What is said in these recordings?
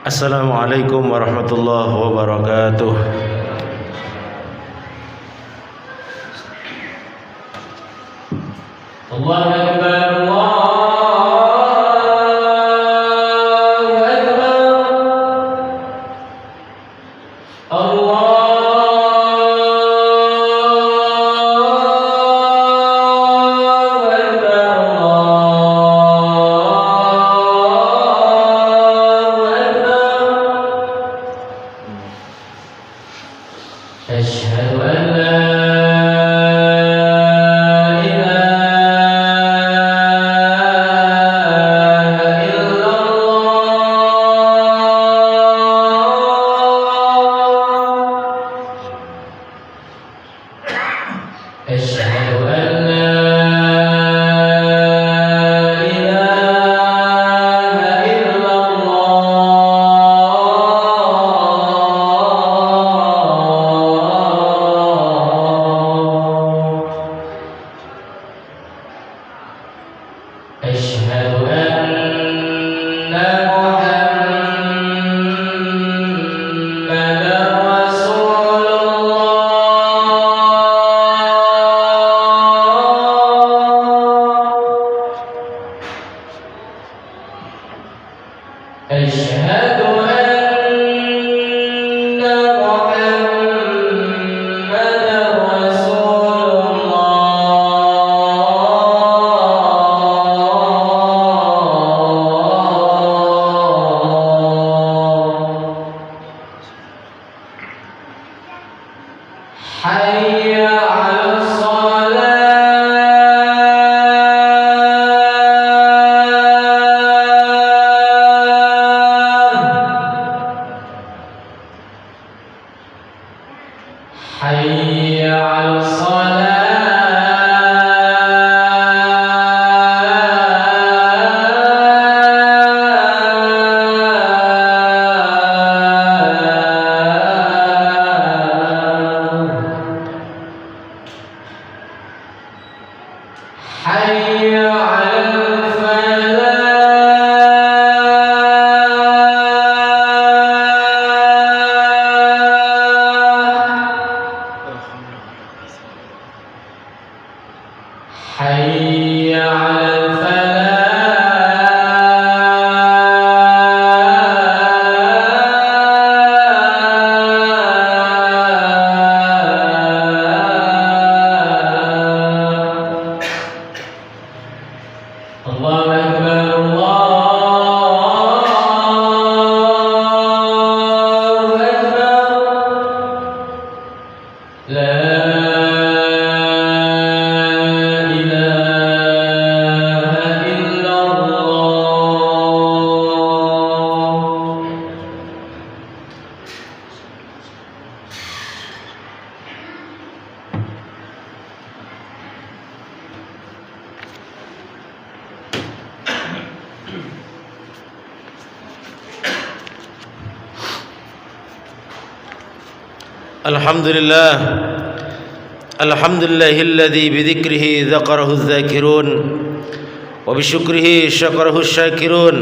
Assalamualaikum warahmatullahi wabarakatuh. Allahu Akbar, Allahu Akbar, Allahu أشهد أن لا إله إلا الله أشهد أن لا إله إلا أشهد أن محمدا رسول الله أشهد أن محمدا رسول حي على الصلاة حي على حي على الفلاح حي على الفلاح الله أكبر الله أكبر لا إله الحمد لله الذي بذكره ذكره الذاكرون وبشكره شكره الشاكرون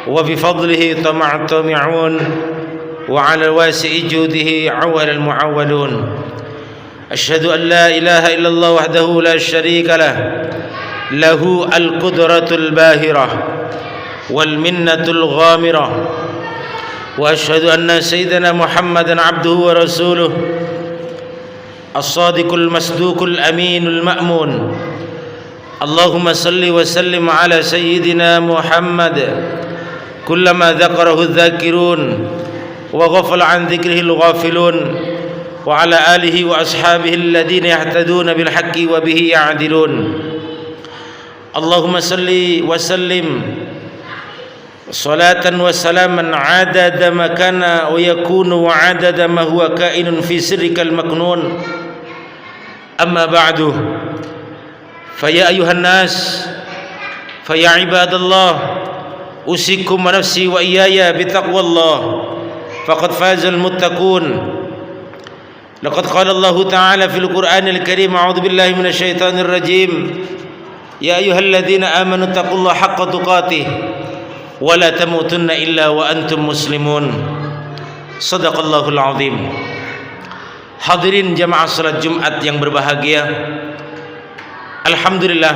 وبفضله طمع الطامعون وعلى واسع جوده عول المعولون. أشهد أن لا إله إلا الله وحده لا شريك له القدرة الباهرة والمنة الغامرة. وأشهد أن سيدنا محمدا عبده ورسوله الصادق المصدوق الأمين المأمون. اللهم صل وسلم على سيدنا محمد كلما ذكره الذاكرون وغفل عن ذكره الغافلون وعلى آله وأصحابه الذين يهتدون بالحق وبه يعدلون. اللهم صل وسلم صلاة وسلاما عدد ما كان ويكون وعدد ما هو كائن في سرك المكنون. أما بعد فيا أيها الناس فيا عباد الله أوصيكم ونفسي وإياي بتقوى الله فقد فاز المتقون. لقد قال الله تعالى في القرآن الكريم أعوذ بالله من الشيطان الرجيم يا أيها الذين آمنوا اتقوا الله حق تقاته ولا تموتن إلا وأنتم مسلمون. Sadaqallahul azim. Hadirin jamaah salat Jumat yang berbahagia, alhamdulillah,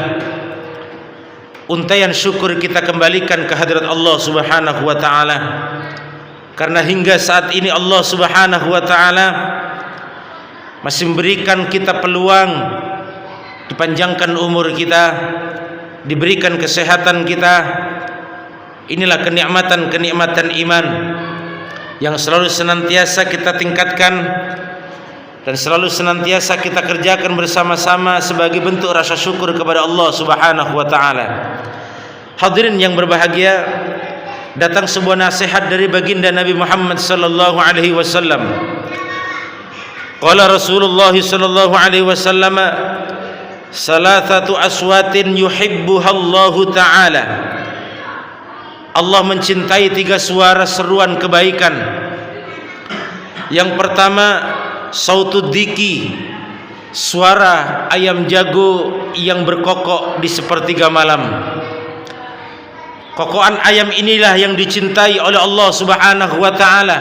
untayan syukur kita kembalikan ke hadirat Allah Subhanahu wa taala, karena hingga saat ini Allah Subhanahu wa taala masih memberikan kita peluang, dipanjangkan umur kita, diberikan kesehatan kita. Inilah kenikmatan iman yang selalu senantiasa kita tingkatkan dan selalu senantiasa kita kerjakan bersama-sama sebagai bentuk rasa syukur kepada Allah Subhanahu wa taala. Hadirin yang berbahagia, datang sebuah nasihat dari baginda Nabi Muhammad sallallahu alaihi wasallam. Qala Rasulullah sallallahu alaihi wasallam, "Salatatu aswatin yuhibbuha Allah taala." Allah mencintai 3 suara seruan kebaikan. Yang pertama, sautud diki, suara ayam jago yang berkokok di sepertiga malam. Kokokan ayam inilah yang dicintai oleh Allah Subhanahu wa taala,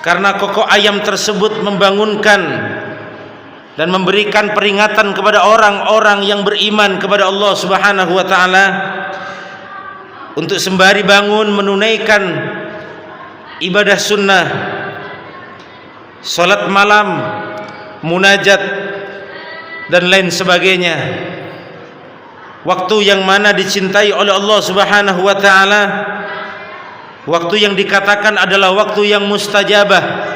karena kokok ayam tersebut membangunkan dan memberikan peringatan kepada orang-orang yang beriman kepada Allah Subhanahu wa taala untuk sembari bangun menunaikan ibadah sunnah, salat malam, munajat dan lain sebagainya. Waktu yang mana dicintai oleh Allah Subhanahu wa taala, waktu yang dikatakan adalah waktu yang mustajabah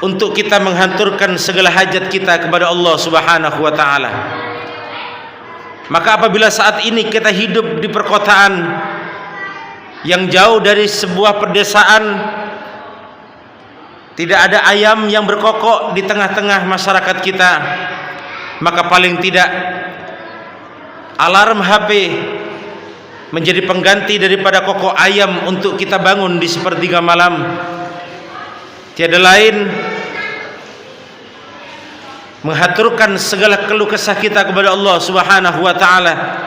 untuk kita menghanturkan segala hajat kita kepada Allah Subhanahu wa taala. Maka apabila saat ini kita hidup di perkotaan yang jauh dari sebuah pedesaan, tidak ada ayam yang berkokok di tengah-tengah masyarakat kita, maka paling tidak alarm HP menjadi pengganti daripada kokok ayam untuk kita bangun di sepertiga malam. Tiada lain menghaturkan segala keluh kesah kita kepada Allah Subhanahu wa taala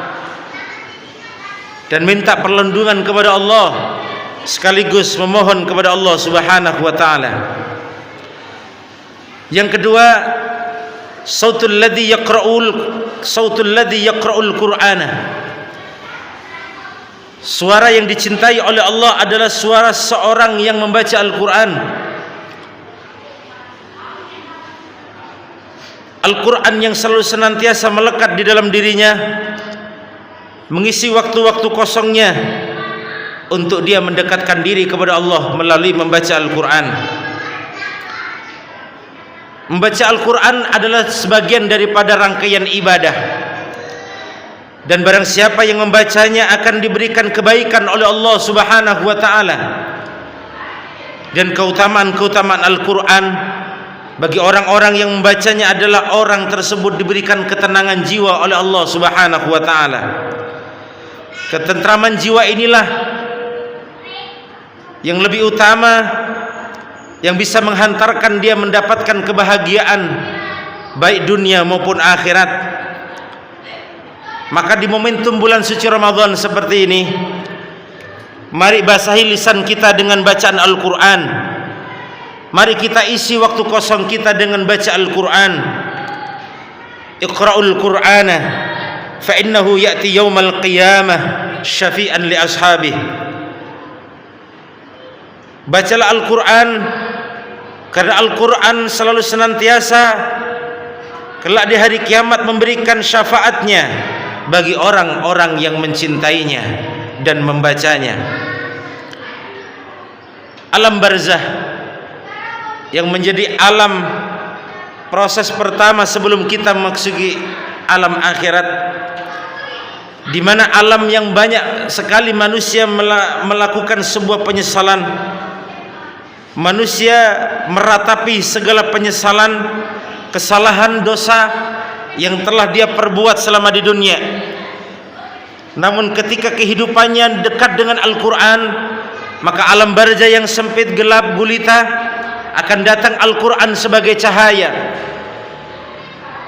dan minta perlindungan kepada Allah, sekaligus memohon kepada Allah Subhanahu wa taala. Yang kedua, sautul ladzi yaqra'ul Qur'ana. Suara yang dicintai oleh Allah adalah suara seorang yang membaca Al-Qur'an. Al-Quran yang selalu senantiasa melekat di dalam dirinya, mengisi waktu-waktu kosongnya untuk dia mendekatkan diri kepada Allah melalui membaca Al-Quran. Membaca Al-Quran adalah sebagian daripada rangkaian ibadah, dan barang siapa yang membacanya akan diberikan kebaikan oleh Allah Subhanahu wa taala. Dan keutamaan-keutamaan Al-Quran bagi orang-orang yang membacanya adalah orang tersebut diberikan ketenangan jiwa oleh Allah Subhanahu wa taala. Ketentraman jiwa inilah yang lebih utama yang bisa menghantarkan dia mendapatkan kebahagiaan baik dunia maupun akhirat. Maka di momentum bulan suci Ramadan seperti ini, mari basahi lisan kita dengan bacaan Al-Quran. Mari kita isi waktu kosong kita dengan baca Al-Quran. Iqra'ul Qur'ana fa innahu ya'ti yaumal qiyamah syafi'an li ashabih. Bacalah Al-Quran, karena Al-Quran selalu senantiasa kelak di hari kiamat memberikan syafaatnya bagi orang-orang yang mencintainya dan membacanya. Alam barzah yang menjadi alam proses pertama sebelum kita memasuki alam akhirat, di mana alam yang banyak sekali manusia melakukan sebuah penyesalan. Manusia meratapi segala penyesalan, kesalahan, dosa yang telah dia perbuat selama di dunia. Namun ketika kehidupannya dekat dengan Al-Quran, maka alam barzah yang sempit, gelap, gulita, akan datang Al-Quran sebagai cahaya,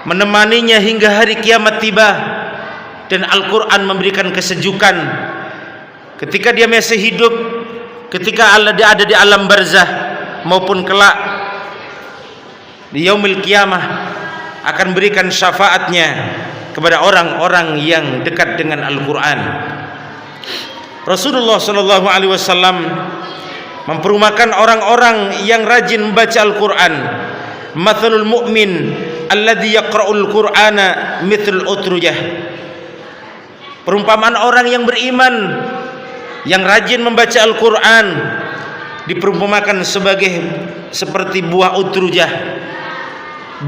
menemaninya hingga hari kiamat tiba. Dan Al-Quran memberikan kesejukan ketika dia masih hidup, ketika dia ada di alam barzah, maupun kelak di yaumil qiyamah akan berikan syafaatnya kepada orang-orang yang dekat dengan Al-Quran. Rasulullah SAW memperumakan orang-orang yang rajin membaca Al-Quran. Mathalul mu'min alladhi yaqra'ul Qur'ana mithl utrujah. Perumpamaan orang yang beriman yang rajin membaca Al-Quran diperumpamakan seperti buah utrujah,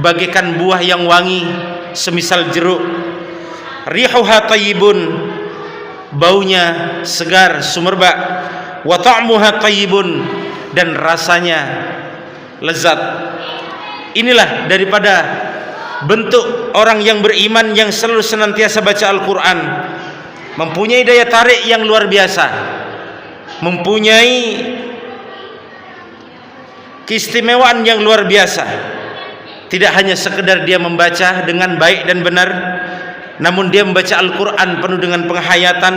bagaikan buah yang wangi semisal jeruk. Rihuha tayyibun, baunya segar sumerbak. Wa ta'muha tayyibun, dan rasanya lezat. Inilah daripada bentuk orang yang beriman yang selalu senantiasa baca Al-Quran. Mempunyai daya tarik yang luar biasa, mempunyai keistimewaan yang luar biasa. Tidak hanya sekedar dia membaca dengan baik dan benar, namun dia membaca Al-Quran penuh dengan penghayatan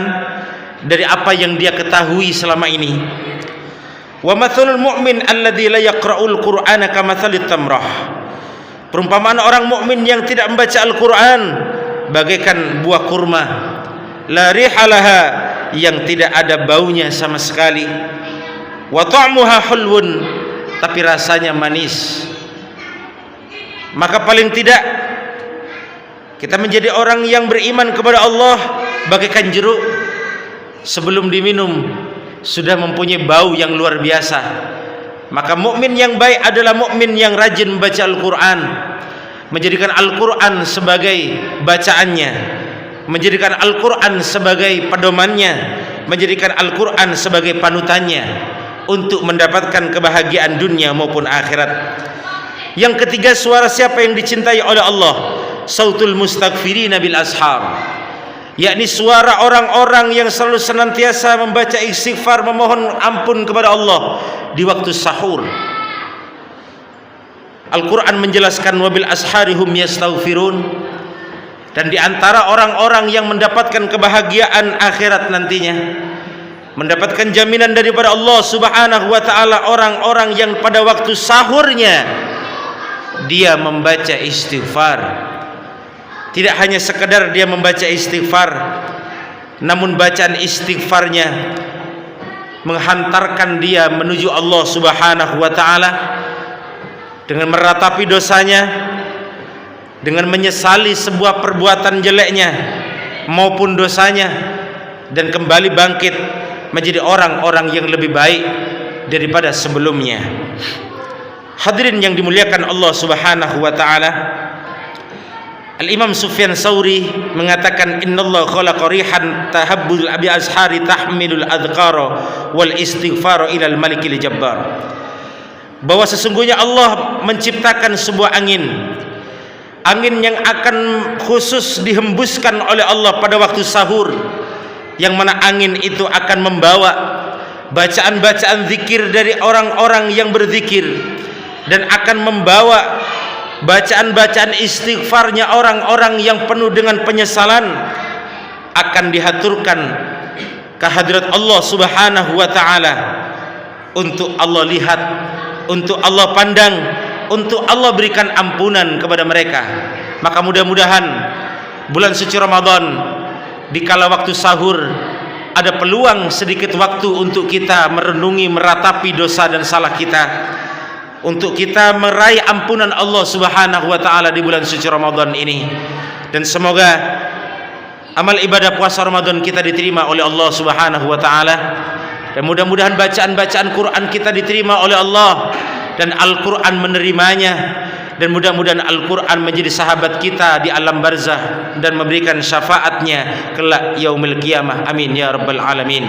dari apa yang dia ketahui selama ini. Wa mathalul mu'min alladzi la yaqra'ul Qur'ana kamathalit tamrah. Perumpamaan orang mukmin yang tidak membaca Al-Quran bagaikan buah kurma, la rihalaha, yang tidak ada baunya sama sekali. Wa ta'muha hulwun, tapi rasanya manis. Maka paling tidak kita menjadi orang yang beriman kepada Allah bagaikan jeruk, sebelum diminum sudah mempunyai bau yang luar biasa. Maka mukmin yang baik adalah mukmin yang rajin membaca Al-Quran, menjadikan Al-Quran sebagai bacaannya, menjadikan Al-Quran sebagai pedomannya, menjadikan Al-Quran sebagai panutannya untuk mendapatkan kebahagiaan dunia maupun akhirat. Yang ketiga, suara siapa yang dicintai oleh Allah? Sautul mustaghfirina bil ashar, yakni suara orang-orang yang selalu senantiasa membaca istighfar, memohon ampun kepada Allah di waktu sahur. Al-Quran menjelaskan wabil asharihum yastaghfirun, dan di antara orang-orang yang mendapatkan kebahagiaan akhirat nantinya, mendapatkan jaminan daripada Allah Subhanahu wa ta'ala, orang-orang yang pada waktu sahurnya dia membaca istighfar. Tidak hanya sekadar dia membaca istighfar, namun bacaan istighfarnya menghantarkan dia menuju Allah Subhanahu wa ta'ala dengan meratapi dosanya, dengan menyesali sebuah perbuatan jeleknya maupun dosanya, dan kembali bangkit menjadi orang-orang yang lebih baik daripada sebelumnya. Hadirin yang dimuliakan Allah Subhanahu wa ta'ala, Al-Imam Sufyan Tsauri mengatakan, innallaha khalaqa rihan tahabbul abi ashari tahmilul adhkara wal istighfara ilal malikil jabbar. Bahwa sesungguhnya Allah menciptakan sebuah angin yang akan khusus dihembuskan oleh Allah pada waktu sahur, yang mana angin itu akan membawa bacaan-bacaan zikir dari orang-orang yang berzikir, dan akan membawa bacaan-bacaan istighfarnya orang-orang yang penuh dengan penyesalan akan dihaturkan ke hadirat Allah Subhanahu wa taala, untuk Allah lihat, untuk Allah pandang, untuk Allah berikan ampunan kepada mereka. Maka mudah-mudahan bulan suci Ramadan, dikala waktu sahur, ada peluang sedikit waktu untuk kita merenungi, meratapi dosa dan salah kita, untuk kita meraih ampunan Allah Subhanahu wa taala di bulan suci Ramadan ini. Dan semoga amal ibadah puasa Ramadan kita diterima oleh Allah Subhanahu wa taala, dan mudah-mudahan bacaan-bacaan Quran kita diterima oleh Allah dan Al-Quran menerimanya, dan mudah-mudahan Al-Quran menjadi sahabat kita di alam barzah dan memberikan syafaatnya kelak yaumil qiyamah. Amin ya rabbal alamin.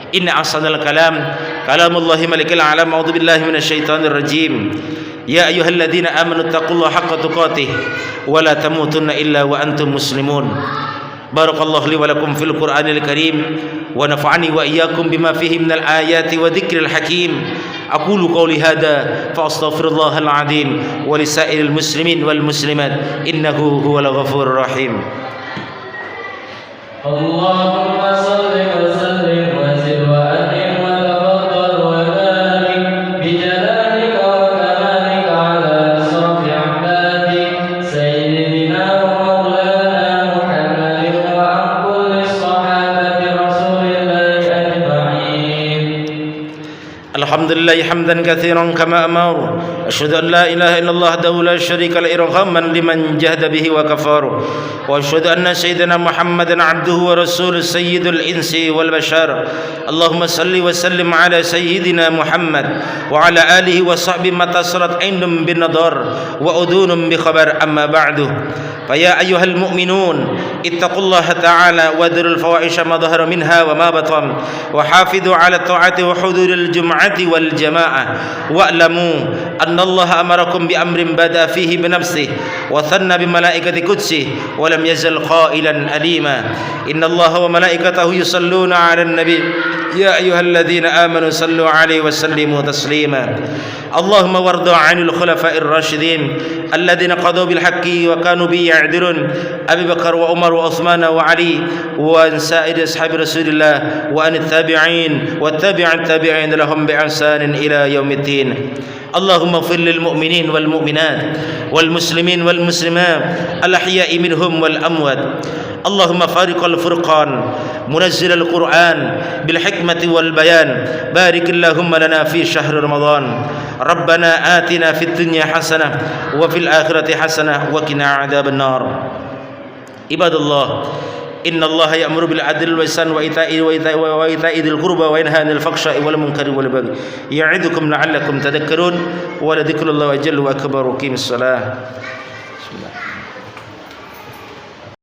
Inna ahsanal kalam kalamullahi malikil alam. A'udzu billahi minasyaitonir rajim. Ya ayyuhalladzina amanu taqullaha haqqa tuqatih wa la tamutunna illa wa antum muslimun. Barakallahu li wa lakum fil Qur'anil Karim wa nafa'ani wa iyyakum bima fihi minal ayati wa dzikril hakim. Aqulu qawli hadza fa astaghfirullahal azim wa lisairil muslimin wal muslimat innahu huwal ghafurur rahim. Allahumma shalli wa sallim wa zid wa akrim wa tafaddal wa barik bi jalalika wa kamalika ala asrafi ibadi sayyidina wa maulana Muhammadin wa an kulli sahabati rasulillahi ajma'in. Alhamdulillahi hamdan katsiran kama amara. Asyhadu an la ilaha illallah wahdahu la syarika lahu irhaman liman jahada bihi wa kafar. Wa asyhadu anna sayyidina Muhammadan abduhu wa rasuluhu sayyidul insi wal bashar. Allahumma salli wa sallim ala sayyidina Muhammad wa ala alihi wa sahbihi matasarat indum bin nadar wa udunum bi khabar. Amma ba'du. فيا أيها المؤمنون اتقوا الله تعالى وذروا الفواحش ما ظهر منها وما بطن وحافظوا على الطاعة وحضور الجمعة والجماعة واعلموا أن الله أمركم بأمر بدأ فيه بنفسه وثنى بملائكة قدسه ولم يزل قائلا أليما إن الله وملائكته يصلون على النبي يا أيها الذين آمنوا صلوا عليه وسلموا تسليما اللهم وارض عن الخلفاء الراشدين الذين قضوا بالحق وكانوا به يعدلون أبي بكر وعمر وعثمان وعلي وعن سائر أصحاب رسول الله وعن التابعين والتابع التابعين لهم بإحسان إلى يوم الدين اللهم اغفر للمؤمنين والمؤمنات والمسلمين والمسلمات الأحياء منهم والأموات اللهم فارق الفرقان منزل القرآن بالحكمة والبيان بارك اللهم لنا في شهر رمضان ربنا آتنا في الدنيا حسنة وفي الآخرة حسنة وقنا عذاب النار عباد الله إن الله يأمر بالعدل والإحسان وإيتاء ذي القربى وينهى عن الفحشاء والمنكر والبغي يعظكم لعلكم تذكرون ولذكر الله أجل وأكبر. قيموا الصلاة. بسم الله.